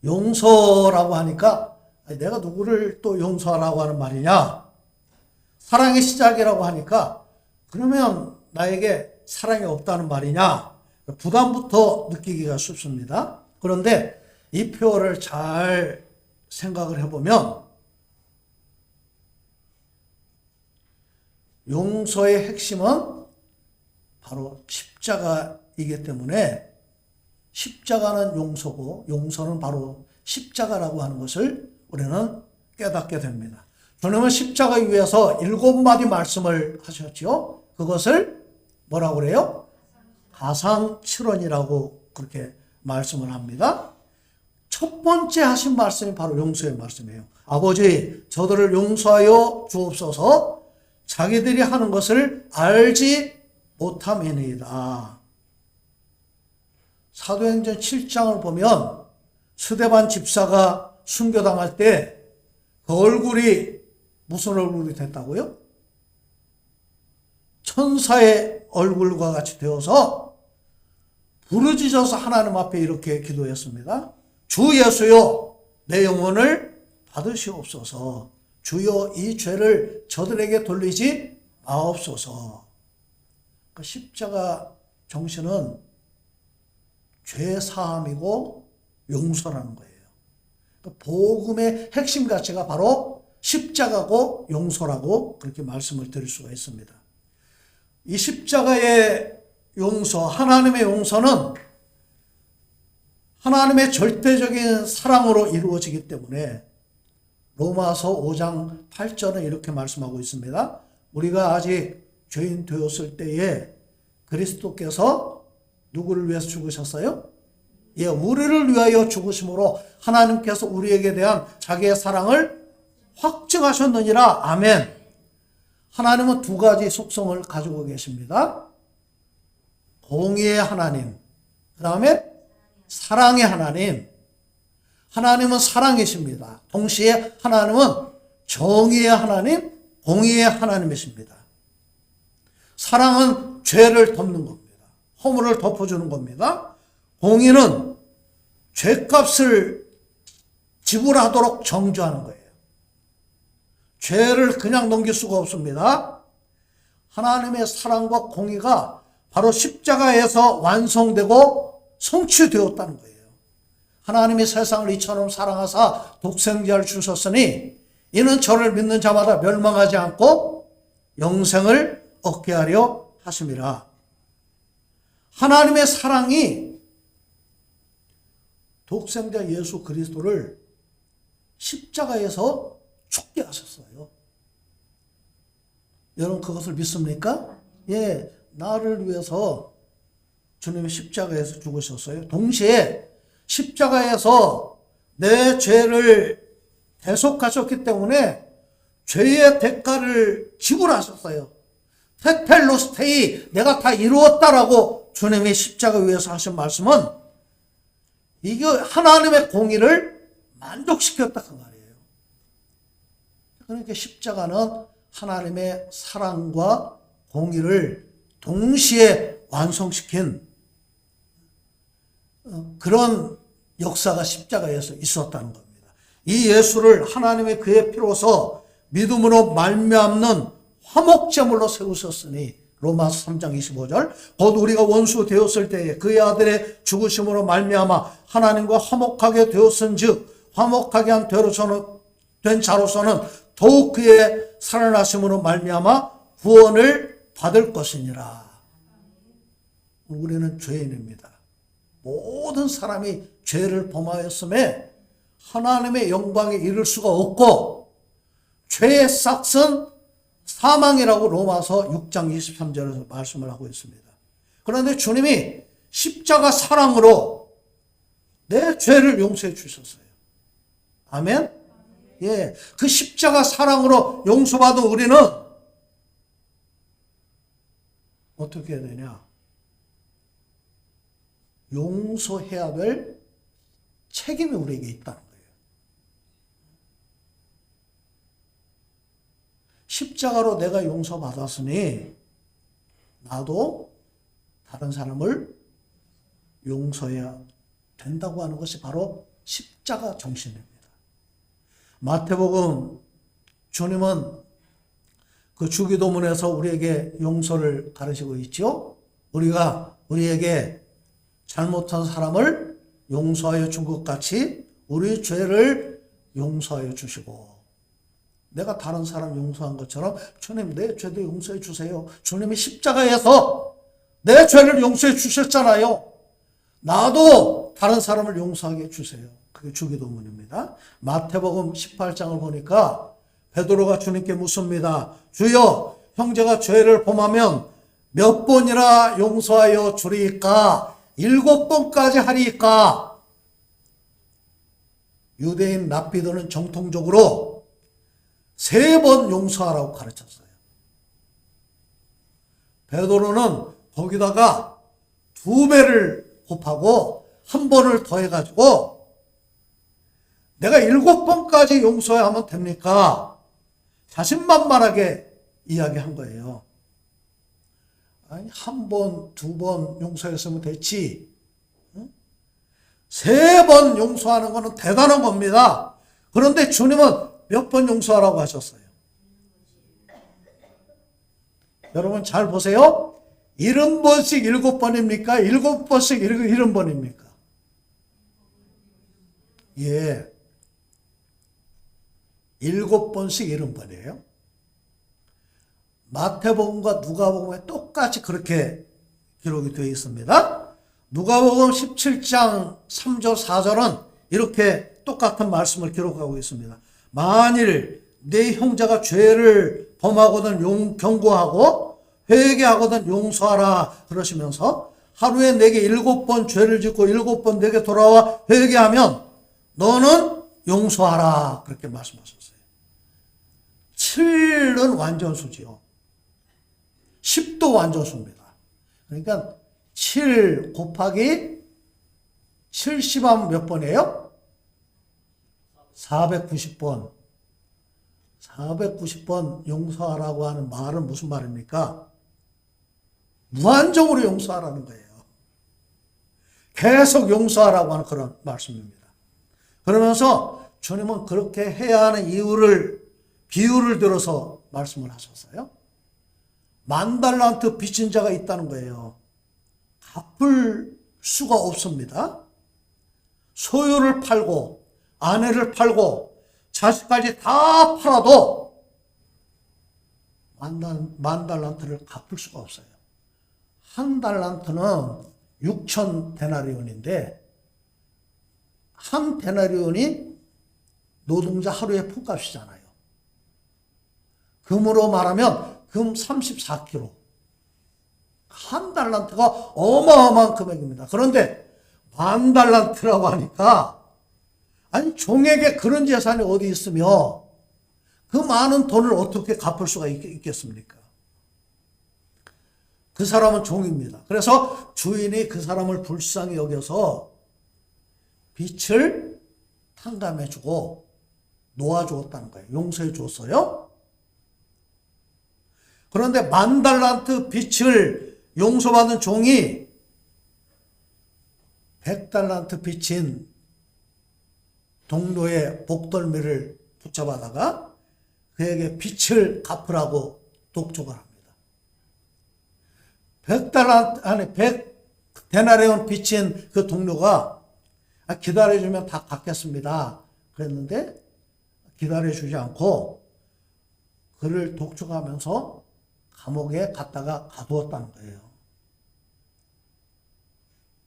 용서라고 하니까 내가 누구를 또 용서하라고 하는 말이냐? 사랑의 시작이라고 하니까 그러면 나에게 사랑이 없다는 말이냐? 부담부터 느끼기가 쉽습니다. 그런데 이 표현을 잘 생각을 해보면 용서의 핵심은 바로 십자가이기 때문에 십자가는 용서고 용서는 바로 십자가라고 하는 것을 우리는 깨닫게 됩니다. 주님은 십자가 위에서 7마디 말씀을 하셨죠. 그것을 뭐라고 그래요? 가상칠언이라고 그렇게 말씀을 합니다. 첫 번째 하신 말씀이 바로 용서의 말씀이에요. 아버지, 저들을 용서하여 주옵소서. 자기들이 하는 것을 알지 못함이니이다. 사도행전 7장을 보면 스데반 집사가 순교당할 때 그 얼굴이 무슨 얼굴이 됐다고요? 천사의 얼굴과 같이 되어서 부르짖어서 하나님 앞에 이렇게 기도했습니다. 주 예수여, 내 영혼을 받으시옵소서. 주여, 이 죄를 저들에게 돌리지 마옵소서. 그 십자가 정신은 죄 사함이고 용서라는 거예요. 그 복음의 핵심 가치가 바로 십자가고 용서라고 그렇게 말씀을 드릴 수가 있습니다. 이 십자가의 용서, 하나님의 용서는 하나님의 절대적인 사랑으로 이루어지기 때문에 로마서 5장 8절은 이렇게 말씀하고 있습니다. 우리가 아직 죄인 되었을 때에 그리스도께서 누구를 위해서 죽으셨어요? 예, 우리를 위하여 죽으심으로 하나님께서 우리에게 대한 자기의 사랑을 확증하셨느니라. 아멘. 하나님은 두 가지 속성을 가지고 계십니다. 공의의 하나님, 그 다음에 사랑의 하나님. 하나님은 사랑이십니다. 동시에 하나님은 정의의 하나님, 공의의 하나님이십니다. 사랑은 죄를 덮는 겁니다. 허물을 덮어주는 겁니다. 공의는 죄값을 지불하도록 정죄하는 거예요. 죄를 그냥 넘길 수가 없습니다. 하나님의 사랑과 공의가 바로 십자가에서 완성되고 성취되었다는 거예요. 하나님이 세상을 이처럼 사랑하사 독생자를 주셨으니 이는 저를 믿는 자마다 멸망하지 않고 영생을 얻게 하려 하심이라. 하나님의 사랑이 독생자 예수 그리스도를 십자가에서 죽게 하셨어요. 여러분 그것을 믿습니까? 예, 나를 위해서 주님이 십자가에서 죽으셨어요. 동시에 십자가에서 내 죄를 대속하셨기 때문에 죄의 대가를 지불하셨어요. 테텔로스테이, 내가 다 이루었다라고 주님이 십자가 위에서 하신 말씀은 이게 하나님의 공의를 만족시켰다 그 말이에요. 그러니까 십자가는 하나님의 사랑과 공의를 동시에 완성시킨 그런 역사가 십자가에서 있었다는 겁니다. 이 예수를 하나님의 그의 피로서 믿음으로 말미암는 화목제물로 세우셨으니 로마서 3장 25절 곧 우리가 원수 되었을 때에 그의 아들의 죽으심으로 말미암아 하나님과 화목하게 되었은즉 화목하게 된 자로서는 더욱 그의 살아나심으로 말미암아 구원을 받을 것이니라. 우리는 죄인입니다. 모든 사람이 죄를 범하였음에 하나님의 영광에 이를 수가 없고 죄의 싹은 사망이라고 로마서 6장 23절에서 말씀을 하고 있습니다. 그런데 주님이 십자가 사랑으로 내 죄를 용서해 주셨어요. 아멘? 예, 그 십자가 사랑으로 용서받은 우리는 어떻게 해야 되냐? 용서해야 될 책임이 우리에게 있다는 거예요. 십자가로 내가 용서받았으니 나도 다른 사람을 용서해야 된다고 하는 것이 바로 십자가 정신입니다. 마태복음 주님은 그 주기도문에서 우리에게 용서를 가르치고 있죠. 우리에게 잘못한 사람을 용서하여 준 것 같이 우리 죄를 용서하여 주시고, 내가 다른 사람 용서한 것처럼 주님 내 죄도 용서해 주세요. 주님이 십자가에서 내 죄를 용서해 주셨잖아요. 나도 다른 사람을 용서하게 해주세요. 그게 주기도문입니다. 마태복음 18장을 보니까 베드로가 주님께 묻습니다. 주여, 형제가 죄를 범하면 몇 번이나 용서하여 주리이까? 7번까지 하리이까? 유대인 랍비들은 정통적으로 3번 용서하라고 가르쳤어요. 베드로는 거기다가 2배를 곱하고 1번을 더해가지고 내가 7번까지 용서하면 됩니까? 자신만만하게 이야기한 거예요. 아니, 1번, 2번 용서했으면 됐지. 3번 용서하는 것은 대단한 겁니다. 그런데 주님은 몇 번 용서하라고 하셨어요? 여러분 잘 보세요. 70번씩 7번입니까? 7번씩 70번입니까? 예. 7번씩 70번이에요. 마태복음과 누가복음에 똑같이 그렇게 기록이 되어 있습니다. 누가복음 17장 3절 4절은 이렇게 똑같은 말씀을 기록하고 있습니다. 만일 네 형제가 죄를 범하거든 경고하고 회개하거든 용서하라 그러시면서 하루에 내게 7번 죄를 짓고 7번 내게 돌아와 회개하면 너는 용서하라 그렇게 말씀하셨어요. 7은 완전수지요. 10도 완전수입니다. 그러니까 7 곱하기 70하면 몇 번이에요? 490번. 490번 용서하라고 하는 말은 무슨 말입니까? 무한정으로 용서하라는 거예요. 계속 용서하라고 하는 그런 말씀입니다. 그러면서 주님은 그렇게 해야 하는 비유를 들어서 말씀을 하셨어요. 10,000달란트 빚진 자가 있다는 거예요. 갚을 수가 없습니다. 소유를 팔고 아내를 팔고 자식까지 다 팔아도 10,000달란트를 갚을 수가 없어요. 1달란트는 6,000데나리온인데 한 데나리온이 노동자 하루의 품값이잖아요. 금으로 말하면 금 34kg. 1달란트가 어마어마한 금액입니다. 그런데 10,000달란트라고 하니까 아니 종에게 그런 재산이 어디 있으며 그 많은 돈을 어떻게 갚을 수가 있겠습니까? 그 사람은 종입니다. 그래서 주인이 그 사람을 불쌍히 여겨서 빚을 탕감해주고 놓아주었다는 거예요. 용서해 줬어요. 그런데 10,000달란트 빚을 용서받은 종이 100달란트 빚인 동료의 복돌미를 붙잡아다가 그에게 빚을 갚으라고 독촉을 합니다. 100데나리온 빚인 그 동료가 기다려주면 다 갚겠습니다. 그랬는데 기다려주지 않고 그를 독촉하면서 감옥에 갔다가 가두었다는 거예요.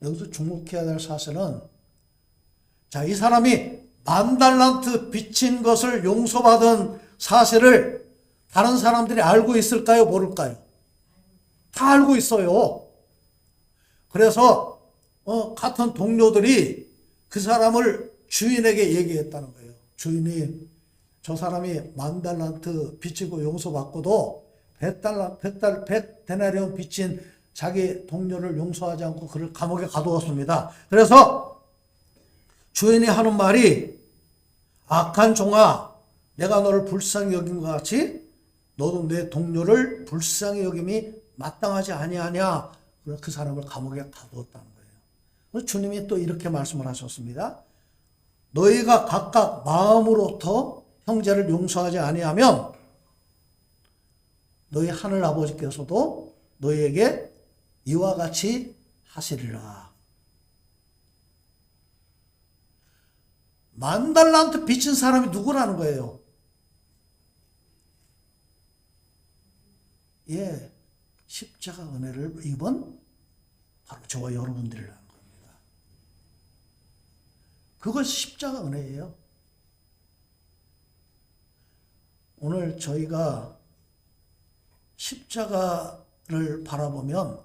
여기서 주목해야 될 사실은 이 사람이 10,000달란트 빚진 것을 용서받은 사실을 다른 사람들이 알고 있을까요? 모를까요? 다 알고 있어요. 그래서 같은 동료들이 그 사람을 주인에게 얘기했다는 거예요. 주인이 저 사람이 10,000달란트 빚지고 용서받고도 100데나리온 빚진 자기 동료를 용서하지 않고 그를 감옥에 가두었습니다. 그래서 주인이 하는 말이 악한 종아 내가 너를 불쌍히 여긴 것 같이 너도 내 동료를 불쌍히 여김이 마땅하지 아니하냐. 그 사람을 감옥에 가두었다는 거예요. 주님이 또 이렇게 말씀을 하셨습니다. 너희가 각각 마음으로부터 형제를 용서하지 아니하면 너희 하늘 아버지께서도 너희에게 이와 같이 하시리라. 10,000달란트 빚진 사람이 누구라는 거예요? 예, 십자가 은혜를 입은 바로 저와 여러분들이라는 겁니다. 그것이 십자가 은혜예요. 오늘 저희가 십자가를 바라보면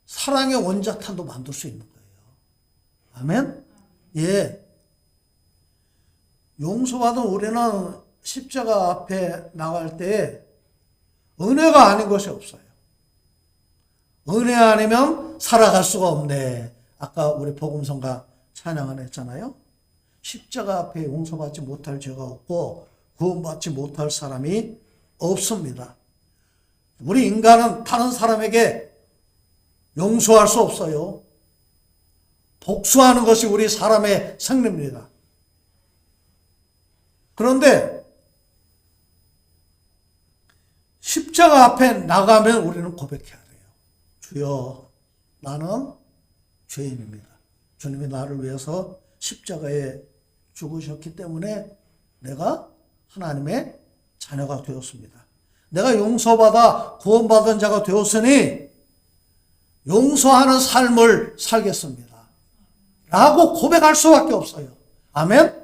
사랑의 원자탄도 만들 수 있는 거예요. 아멘? 예. 용서받은 우리는 십자가 앞에 나갈 때 은혜가 아닌 것이 없어요. 은혜 아니면 살아갈 수가 없네. 아까 우리 복음성가 찬양을 했잖아요. 십자가 앞에 용서받지 못할 죄가 없고 구원받지 못할 사람이 없습니다. 우리 인간은 다른 사람에게 용서할 수 없어요. 복수하는 것이 우리 사람의 생리입니다. 그런데 십자가 앞에 나가면 우리는 고백해야 돼요. 주여, 나는 죄인입니다. 주님이 나를 위해서 십자가에 죽으셨기 때문에 내가 하나님의 자녀가 되었습니다. 내가 용서받아 구원받은 자가 되었으니 용서하는 삶을 살겠습니다. 라고 고백할 수밖에 없어요. 아멘?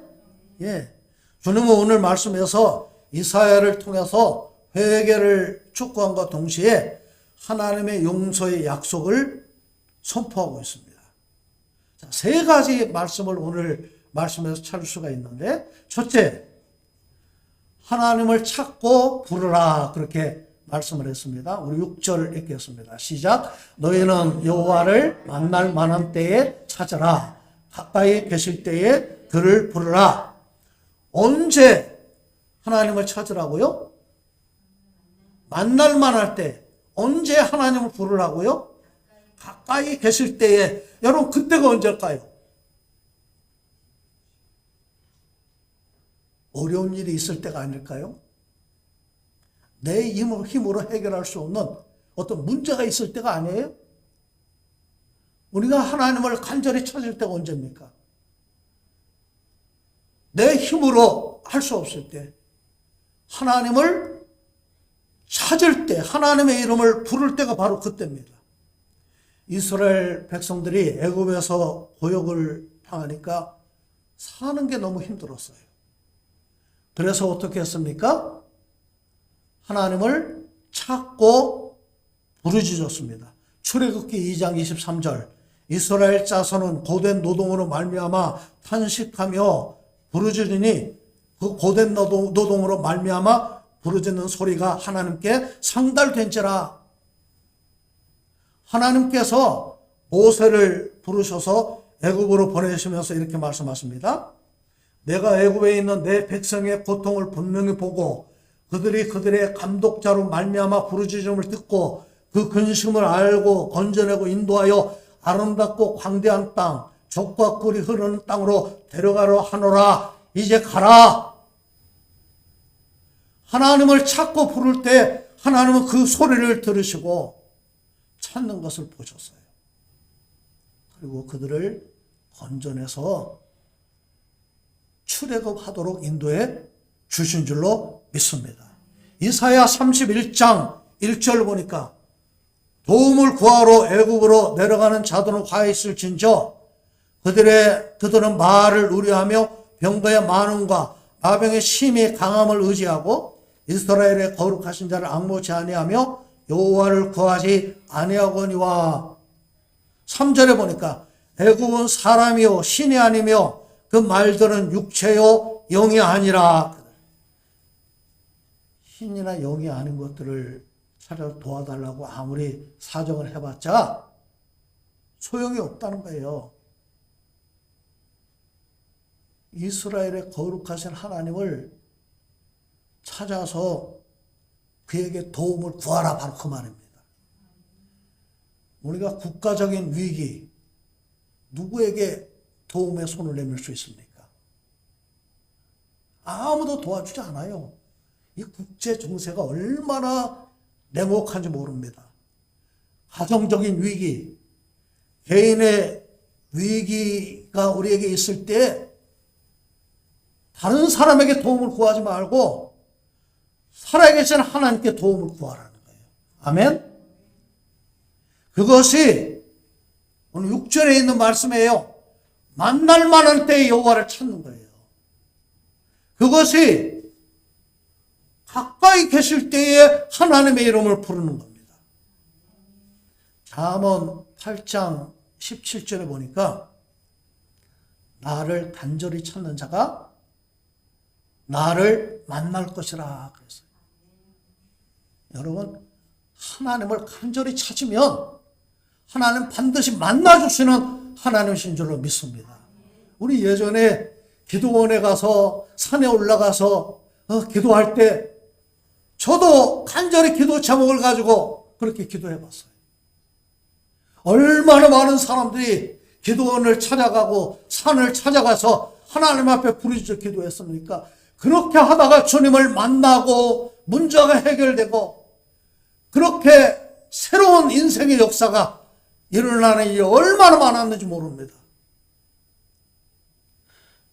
예. 주님은 오늘 말씀에서 이사야를 통해서 회개를 촉구함과 동시에 하나님의 용서의 약속을 선포하고 있습니다. 자, 3가지 말씀을 오늘 말씀에서 찾을 수가 있는데, 첫째, 하나님을 찾고 부르라, 그렇게 말씀을 했습니다. 우리 6절 읽겠습니다. 시작. 너희는 여호와를 만날 만한 때에 찾아라. 가까이 계실 때에 그를 부르라. 언제 하나님을 찾으라고요? 만날 만할 때. 언제 하나님을 부르라고요? 가까이 계실 때에. 여러분, 그때가 언제일까요? 어려운 일이 있을 때가 아닐까요? 내 힘으로 해결할 수 없는 어떤 문제가 있을 때가 아니에요? 우리가 하나님을 간절히 찾을 때가 언제입니까? 내 힘으로 할 수 없을 때, 하나님을 찾을 때, 하나님의 이름을 부를 때가 바로 그때입니다. 이스라엘 백성들이 애굽에서 고역을 당하니까 사는 게 너무 힘들었어요. 그래서 어떻게 했습니까? 하나님을 찾고 부르짖었습니다. 출애굽기 2장 23절. 이스라엘 자손은 고된 노동으로 말미암아 탄식하며 부르짖으니 그 고된 노동으로 말미암아 부르짖는 소리가 하나님께 상달된지라. 하나님께서 모세를 부르셔서 애굽으로 보내시면서 이렇게 말씀하십니다. 내가 애굽에 있는 내 백성의 고통을 분명히 보고 그들이 그들의 감독자로 말미암아 부르짖음을 듣고 그 근심을 알고 건져내고 인도하여 아름답고 광대한 땅, 젖과 꿀이 흐르는 땅으로 데려가려 하노라. 이제 가라. 하나님을 찾고 부를 때 하나님은 그 소리를 들으시고 찾는 것을 보셨어요. 그리고 그들을 건져내서 출애굽하도록 인도해 주신 줄로 믿습니다. 이사야 31장 1절 보니까 도움을 구하러 애굽으로 내려가는 자들은 화 있을진저 그들은 말을 우려하며 병거의 많음과 마병의 심히 강함을 의지하고 이스라엘의 거룩하신 자를 앙모치 아니하며 여호와를 구하지 아니하거니와. 3절에 보니까 애굽은 사람이요 신이 아니며 그 말들은 육체요 영이 아니라. 신이나 영이 아닌 것들을 찾아 도와달라고 아무리 사정을 해봤자 소용이 없다는 거예요. 이스라엘의 거룩하신 하나님을 찾아서 그에게 도움을 구하라, 바로 그 말입니다. 우리가 국가적인 위기, 누구에게 도움의 손을 내밀 수 있습니까? 아무도 도와주지 않아요. 이 국제 정세가 얼마나 냉혹한지 모릅니다. 가정적인 위기, 개인의 위기가 우리에게 있을 때 다른 사람에게 도움을 구하지 말고 살아계신 하나님께 도움을 구하라는 거예요. 아멘? 그것이 오늘 6절에 있는 말씀이에요. 만날 만한 때에 여호와를 찾는 거예요. 그것이 가까이 계실 때에 하나님의 이름을 부르는 겁니다. 잠언 8장 17절에 보니까 나를 간절히 찾는 자가 나를 만날 것이라 그랬어요. 여러분, 하나님을 간절히 찾으면 하나님 반드시 만나주시는 하나님이신 줄로 믿습니다. 우리 예전에 기도원에 가서 산에 올라가서 기도할 때 저도 간절히 기도 제목을 가지고 그렇게 기도해 봤어요. 얼마나 많은 사람들이 기도원을 찾아가고 산을 찾아가서 하나님 앞에 부르짖어 기도했습니까? 그렇게 하다가 주님을 만나고 문제가 해결되고 그렇게 새로운 인생의 역사가 일어나는 일이 얼마나 많았는지 모릅니다.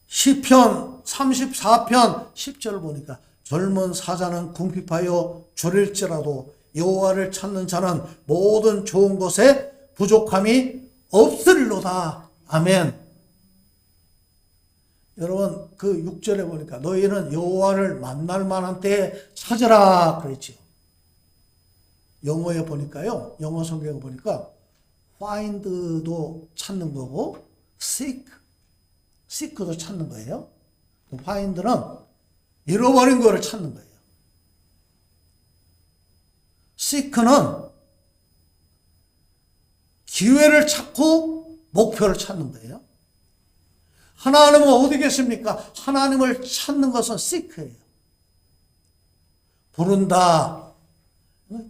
시편 34편 10절을 보니까 젊은 사자는 궁핍하여 줄일지라도 여호와를 찾는 자는 모든 좋은 것에 부족함이 없으리로다. 아멘. 여러분, 그 6절에 보니까 너희는 여호와를 만날 만한 때에 찾으라 그랬지요. 영어에 보니까요, 영어 성경에 보니까 find도 찾는 거고 seek도 찾는 거예요. find는 잃어버린 거를 찾는 거예요. seek는 기회를 찾고 목표를 찾는 거예요. 하나님은 어디 계십니까? 하나님을 찾는 것은 seek예요. 부른다,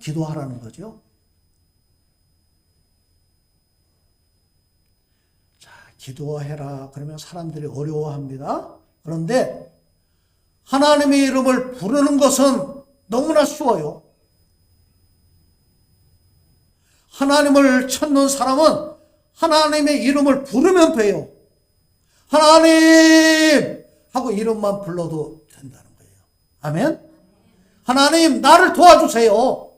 기도하라는 거죠. 자, 기도해라 그러면 사람들이 어려워합니다. 그런데 하나님의 이름을 부르는 것은 너무나 쉬워요. 하나님을 찾는 사람은 하나님의 이름을 부르면 돼요. 하나님 하고 이름만 불러도 된다는 거예요. 아멘? 하나님 나를 도와주세요.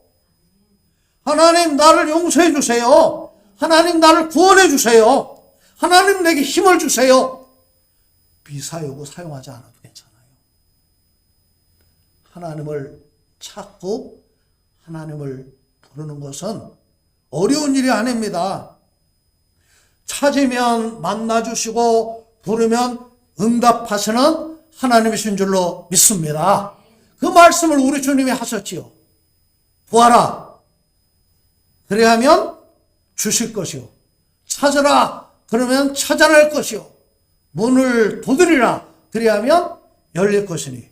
하나님 나를 용서해 주세요. 하나님 나를 구원해 주세요. 하나님 내게 힘을 주세요. 비사요구 사용하지 않아도 괜찮아요. 하나님을 찾고 하나님을 부르는 것은 어려운 일이 아닙니다. 찾으면 만나주시고 부르면 응답하시는 하나님이신 줄로 믿습니다. 그 말씀을 우리 주님이 하셨지요. 구하라. 그래야면 주실 것이요. 찾으라. 그러면 찾아낼 것이요. 문을 두드리라. 그래야면 열릴 것이니.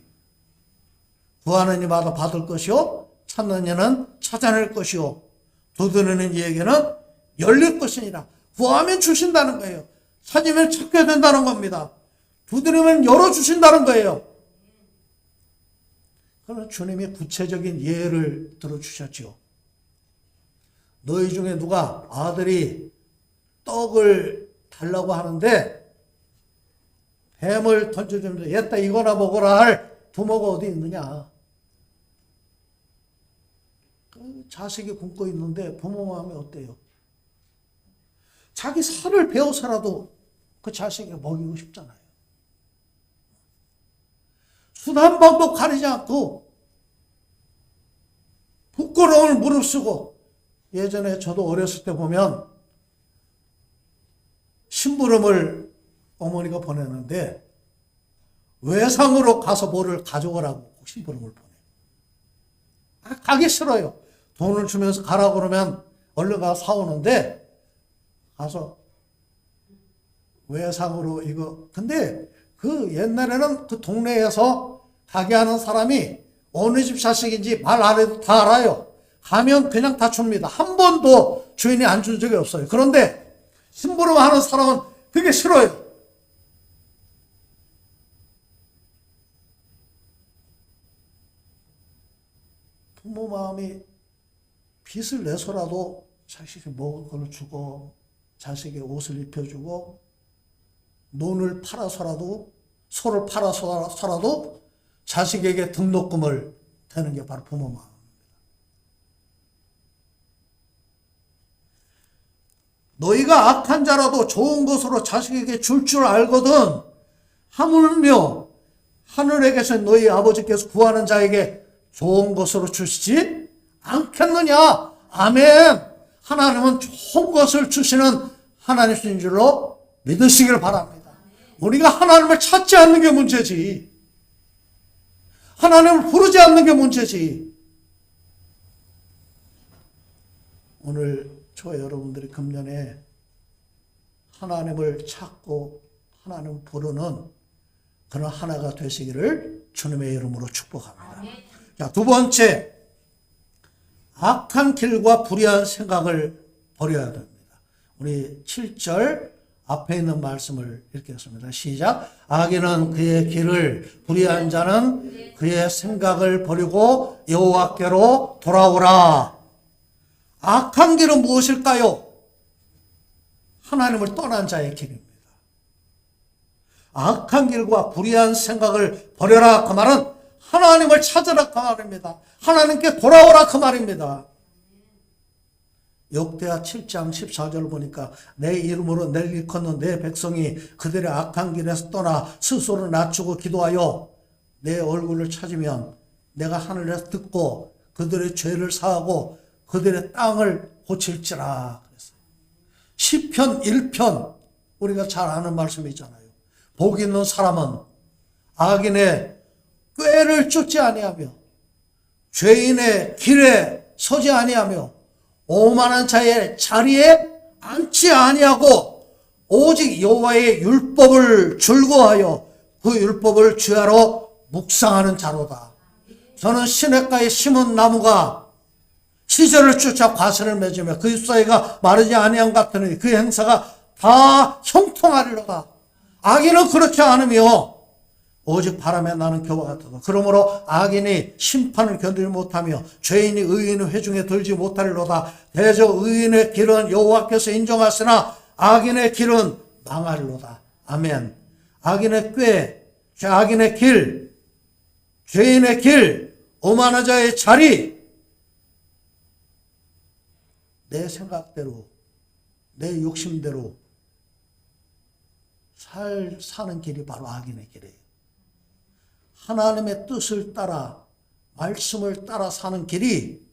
구하는 이마다 받을 것이요. 찾는 이는 찾아낼 것이요. 두드리는 이에게는 열릴 것이니라. 구하면 주신다는 거예요. 찾으면 찾게 된다는 겁니다. 두드리면 열어주신다는 거예요. 그러나 주님이 구체적인 예를 들어주셨지요. 너희 중에 누가 아들이 떡을 달라고 하는데 뱀을 던져주면서 얘따 이거나 먹어라 할 부모가 어디 있느냐. 그 자식이 굶고 있는데 부모 마음이 어때요? 자기 살을 베어서라도 그 자식에게 먹이고 싶잖아요. 순한 방법 가리지 않고 부끄러움을 무릅쓰고, 예전에 저도 어렸을 때 보면 심부름을 어머니가 보내는데 외상으로 가서 뭐를 가져오라고 심부름을 보내요. 가기 싫어요. 돈을 주면서 가라고 그러면 얼른 가서 사오는데 가서 외상으로 이거. 근데 그 옛날에는 그 동네에서 가게 하는 사람이 어느 집 자식인지 말 안 해도 다 알아요. 가면 그냥 다 줍니다. 한 번도 주인이 안 준 적이 없어요. 그런데 심부름 하는 사람은 그게 싫어요. 부모 마음이 빚을 내서라도 자식이 먹을 걸 주고 자식이 옷을 입혀주고 논을 팔아서라도 소를 팔아서라도 자식에게 등록금을 대는 게 바로 부모 마음입니다. 너희가 악한 자라도 좋은 것으로 자식에게 줄 줄 알거든 하물며 하늘에 계신 너희 아버지께서 구하는 자에게 좋은 것으로 주시지 않겠느냐. 아멘. 하나님은 좋은 것을 주시는 하나님이신 줄로 믿으시길 바랍니다. 우리가 하나님을 찾지 않는 게 문제지. 하나님을 부르지 않는 게 문제지. 오늘 저와 여러분들이 금년에 하나님을 찾고 하나님을 부르는 그런 하나가 되시기를 주님의 이름으로 축복합니다. 자, 두 번째, 악한 길과 불의한 생각을 버려야 됩니다. 우리 7절 앞에 있는 말씀을 읽겠습니다. 시작. 악인은 그의 길을, 불의한 자는 그의 생각을 버리고 여호와께로 돌아오라. 악한 길은 무엇일까요? 하나님을 떠난 자의 길입니다. 악한 길과 불의한 생각을 버려라 그 말은 하나님을 찾으라 그 말입니다. 하나님께 돌아오라 그 말입니다. 역대하 7장 14절 보니까 내 이름으로 내를 일컫는 내 백성이 그들의 악한 길에서 떠나 스스로 낮추고 기도하여 내 얼굴을 찾으면 내가 하늘에서 듣고 그들의 죄를 사하고 그들의 땅을 고칠지라 그랬어요. 시편 1편 우리가 잘 아는 말씀이 있잖아요. 복 있는 사람은 악인의 꾀를 쫓지 아니하며 죄인의 길에 서지 아니하며 오만한 자의 자리에 앉지 아니하고 오직 여호와의 율법을 즐거워하여 그 율법을 주야로 묵상하는 자로다. 저는 시냇가에 심은 나무가 시절을 쫓아 과실을 맺으며 그 잎사귀가 마르지 아니함 같으니 그 행사가 다 형통하리로다. 악인은 그렇지 않으며 오직 바람에 나는 겨와 같아도 그러므로 악인이 심판을 견디지 못하며 죄인이 의인의 회중에 들지 못하리로다. 대저 의인의 길은 여호와께서 인정하시나 악인의 길은 망하리로다. 아멘. 악인의 꾀, 악인의 길, 죄인의 길, 오만한 자의 자리, 내 생각대로, 내 욕심대로 사는 길이 바로 악인의 길이에요. 하나님의 뜻을 따라, 말씀을 따라 사는 길이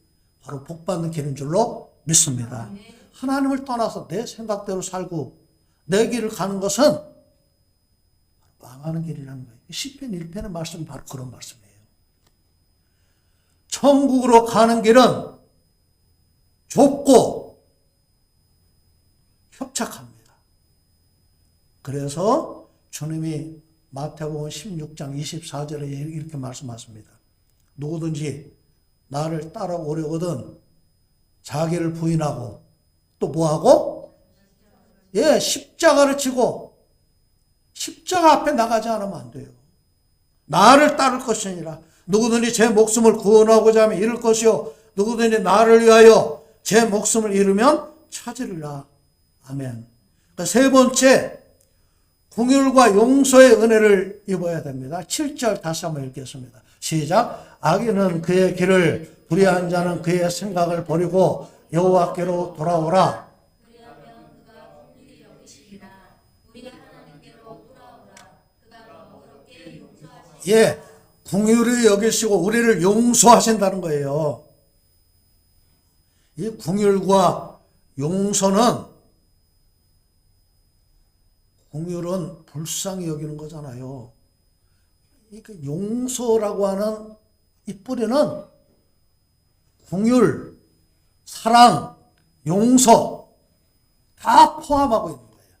바로 복받는 길인 줄로 믿습니다. 하나님을 떠나서 내 생각대로 살고 내 길을 가는 것은 망하는 길이라는 거예요. 시편 1편의 말씀이 바로 그런 말씀이에요. 천국으로 가는 길은 좁고 협착합니다. 그래서 주님이 마태복음 16장 24절에 이렇게 말씀하십니다. 누구든지 나를 따라오려거든 자기를 부인하고 또 뭐하고? 예, 십자가를 지고 십자가 앞에 나가지 않으면 안 돼요. 나를 따를 것이니라. 누구든지 제 목숨을 구원하고자 하면 잃을 것이요 누구든지 나를 위하여 제 목숨을 잃으면 찾으리라. 아멘. 그러니까 세 번째, 긍휼과 용서의 은혜를 입어야 됩니다. 7절 다시 한번 읽겠습니다. 시작. 악인은 그의 길을, 불의한 자는 그의 생각을 버리고 여호와께로 돌아오라. 예, 긍휼히 여기시고 우리를 용서하신다는 거예요. 이 긍휼과 용서는, 긍휼은 불쌍히 여기는 거잖아요. 그 용서라고 하는 이 뿌리는 긍휼, 사랑, 용서 다 포함하고 있는 거예요.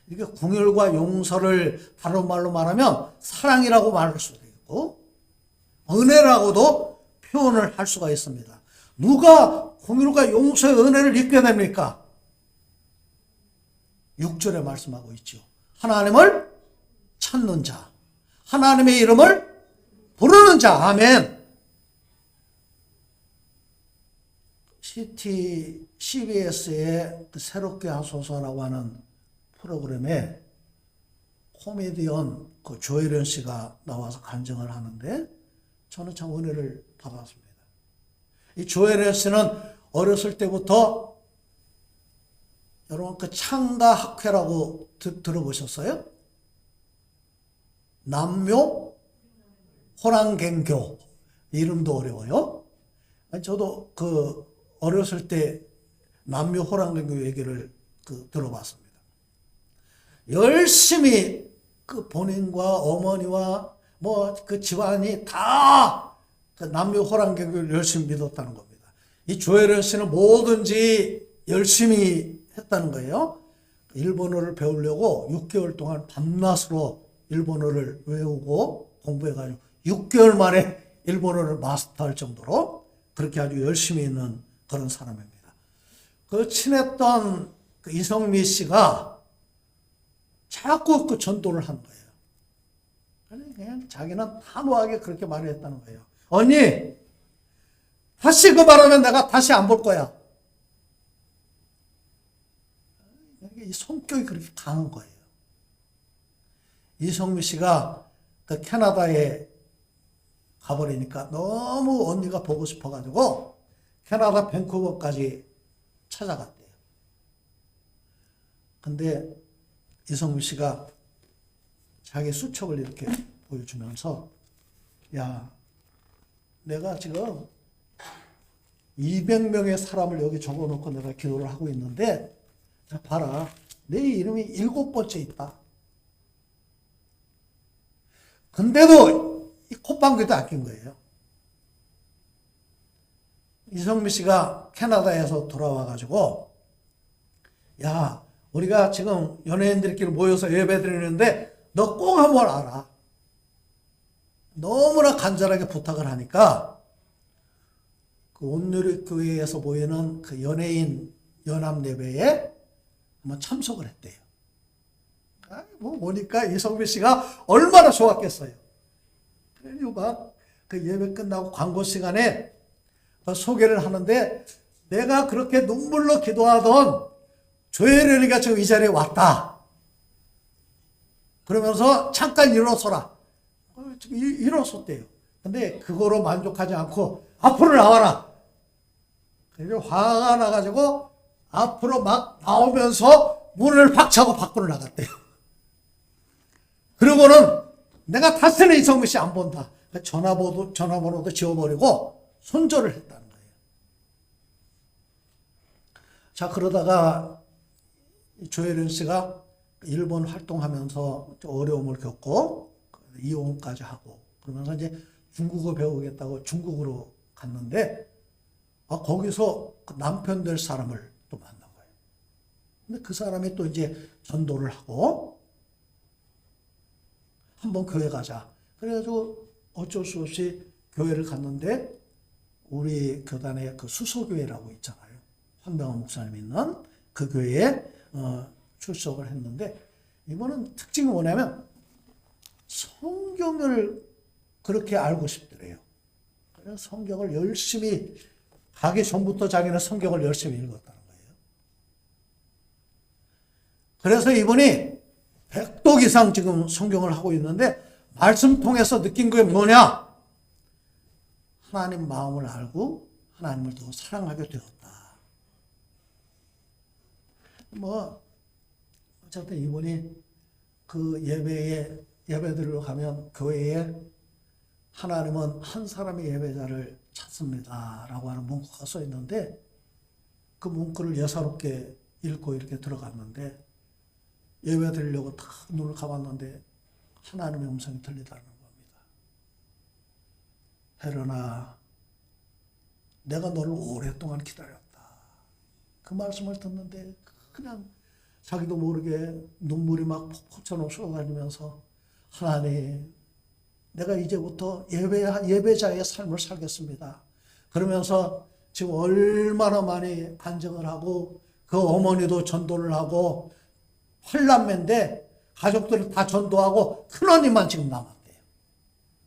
이게 긍휼과 용서를 다른 말로 말하면 사랑이라고 말할 수도 있고 은혜라고도 표현을 할 수가 있습니다. 누가 긍휼과 용서의 은혜를 입게 됩니까? 6절에 말씀하고 있죠. 하나님을 찾는 자, 하나님의 이름을 부르는 자. 아멘. CBS의 그 새롭게 하소서라고 하는 프로그램에 코미디언 그 조혜련 씨가 나와서 간증을 하는데 저는 참 은혜를 받았습니다. 이 조혜련 씨는 어렸을 때부터 여러분 그 창가학회라고 들어보셨어요? 남묘 호랑갱교 이름도 어려워요. 저도 그 어렸을 때 남묘 호랑갱교 얘기를 들어봤습니다. 열심히 그 본인과 어머니와 뭐 그 집안이 다 그 남묘 호랑갱교를 열심히 믿었다는 겁니다. 이 조혜련 씨는 뭐든지 열심히 했다는 거예요. 일본어를 배우려고 6개월 동안 밤낮으로 일본어를 외우고 공부해가지고 6개월 만에 일본어를 마스터할 정도로 그렇게 아주 열심히 있는 그런 사람입니다. 그 친했던 그 이성미 씨가 자꾸 그 전도를 한 거예요. 그냥 자기는 단호하게 그렇게 말을 했다는 거예요. 언니, 다시 그 말하면 내가 다시 안 볼 거야. 이 성격이 그렇게 강한 거예요. 이성미 씨가 그 캐나다에 가버리니까 너무 언니가 보고 싶어가지고 캐나다 밴쿠버까지 찾아갔대요. 근데 이성미 씨가 자기 수첩을 이렇게 보여주면서 야, 내가 지금 200명의 사람을 여기 적어놓고 내가 기도를 하고 있는데 자, 봐라. 내 이름이 7번째 있다. 근데도 이 콧방귀도 안 낀 거예요. 이성미 씨가 캐나다에서 돌아와가지고 야, 우리가 지금 연예인들끼리 모여서 예배 드리는데 너 꼭 한번 알아. 너무나 간절하게 부탁을 하니까 그 온누리교회에서 모이는 그 연예인 연합 예배에 한번 참석을 했대요. 뭐 보니까 이성미 씨가 얼마나 좋았겠어요. 그리고 막 그 예배 끝나고 광고 시간에 소개를 하는데 내가 그렇게 눈물로 기도하던 조혜련이가 지금 이 자리에 왔다. 그러면서 잠깐 일어서라. 일어섰대요. 근데 그거로 만족하지 않고 앞으로 나와라. 그래서 화가 나가지고 앞으로 막 나오면서 문을 박차고 밖으로 나갔대요. 그러고는 내가 다시는 이성미 씨 안 본다. 전화번호도 지워버리고 손절을 했다는 거예요. 자, 그러다가 조혜련 씨가 일본 활동하면서 어려움을 겪고 이혼까지 하고 그러면서 이제 중국어 배우겠다고 중국으로 갔는데 거기서 그 남편 될 사람을 또 만난 거예요. 근데 그 사람이 또 이제 전도를 하고 한번 교회 가자. 그래가지고 어쩔 수 없이 교회를 갔는데 우리 교단의 그 수소교회라고 있잖아요. 황병헌 목사님 있는 그 교회에 출석을 했는데 이번은 특징이 뭐냐면 성경을 그렇게 알고 싶더래요. 그래서 성경을 열심히 가기 전부터 자기는 성경을 열심히 읽었다는 거예요. 그래서 이분이 100독 이상 지금 성경을 하고 있는데 말씀 통해서 느낀 게 뭐냐? 하나님 마음을 알고 하나님을 더 사랑하게 되었다. 뭐 어쨌든 이분이 그 예배드리러 가면 교회에 하나님은 한 사람의 예배자를 찾습니다 라고 하는 문구가 써 있는데 그 문구를 예사롭게 읽고 이렇게 들어갔는데 예배드리려고 딱 눈을 감았는데 하나님의 음성이 들리다는 겁니다. 혜련아, 내가 너를 오랫동안 기다렸다. 그 말씀을 듣는데 그냥 자기도 모르게 눈물이 막 폭포처럼 쏟아지면서 하나님, 내가 이제부터 예배자의 삶을 살겠습니다. 그러면서 지금 얼마나 많이 간증을 하고 그 어머니도 전도를 하고 팔남매인데 가족들을 다 전도하고 큰언니만 지금 남았대요.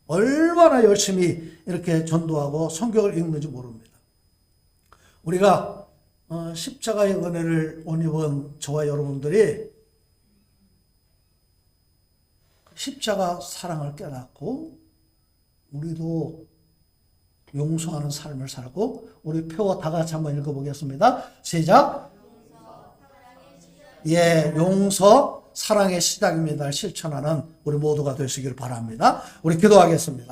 얼마나 열심히 이렇게 전도하고 성경을 읽는지 모릅니다. 우리가 십자가의 은혜를 못 입은 저와 여러분들이 십자가 사랑을 깨닫고 우리도 용서하는 삶을 살고, 우리 표 다 같이 한번 읽어보겠습니다. 시작. 예, 용서 사랑의 시작입니다. 실천하는 우리 모두가 되시길 바랍니다. 우리 기도하겠습니다.